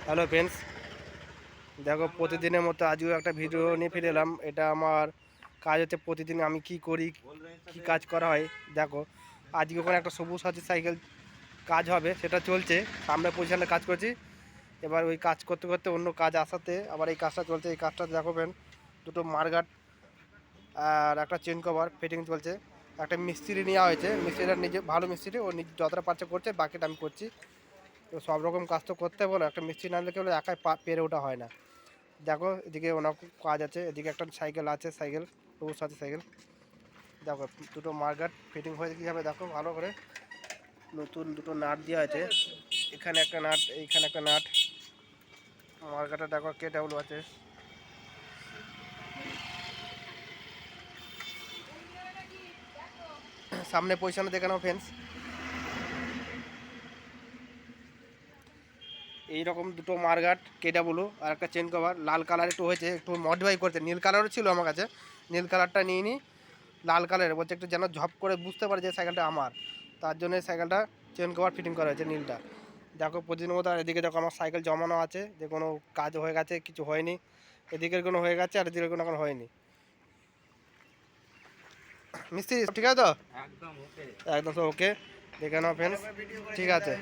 Hello friends, দেখো প্রতিদিনের মতো আজও একটা ভিডিও নিয়ে ফিরে এলাম। এটা আমার কাজ হচ্ছে, প্রতিদিন আমি কি করি, কি কাজ করা হয়। দেখো আজকে ওখানে একটা সবুজ সাথী সাইকেল কাজ হবে, সেটা চলছে। সামনে পজিশনে কাজ করছি। এবার ওই কাজ করতে করতে অন্য কাজ আসাতে আবার এই কাজটা চলছে। এই কাজটা দেখো ফ্রেন্ড, দুটো মারগাট আর একটা চেন কভার ফিটিং চলছে। একটা মিস্ত্রি নেওয়া হয়েছে, মিস্ত্রিটা নিজে ভালো মিস্ত্রি, ও নিজে যতটা পারছে করছে, বাকিটা আমি করছি। তো সব রকম কাজ তো করতে বলো, একটা মিস্ত্রি না হলে কেউ একাই পেরে ওঠা হয় না। দেখো এদিকে অনেক কাজ আছে, এদিকে একটা সাইকেল আছে, সাইকেল সবুজ সাথী সাইকেল। দেখো দুটো মার্গাট ফিটিং হয়ে কীভাবে দেখো ভালো করে। নতুন দুটো নাট দেওয়া আছে, এখানে একটা নাট, এইখানে একটা নাট। মার্গাটা দেখো কে ডাবল আছে। সামনে পজিশনে দেখে নাও ফ্রেন্ডস। এইরকম দুটো মার্গাট কেডাবলু আর একটা চেন কভার লাল কালার একটু হয়েছে, একটু মডিফাই করতে। নীল কালারও ছিল আমার কাছে, নীল কালারটা নিয়ে নিই, লাল কালারের বলছে একটু যেন ঝপ করে বুঝতে পারে যে সাইকেলটা আমার। তার জন্য সাইকেলটা চেন কভার ফিটিং করা হয়েছে নীলটা। দেখো প্রতিদিন মতো। আর এদিকে দেখো আমার সাইকেল জমানো আছে, যে কোনো কাজ হয়ে গেছে, কিছু হয়নি। এদিকের কোনো হয়ে গেছে আর এদিকের কোনো এখন হয়নি। মিস্ত্রি ঠিক আছে তো? একদম ওকে, একদম তো ওকে। দেখে নাও ফ্রেন্ডস, ঠিক আছে।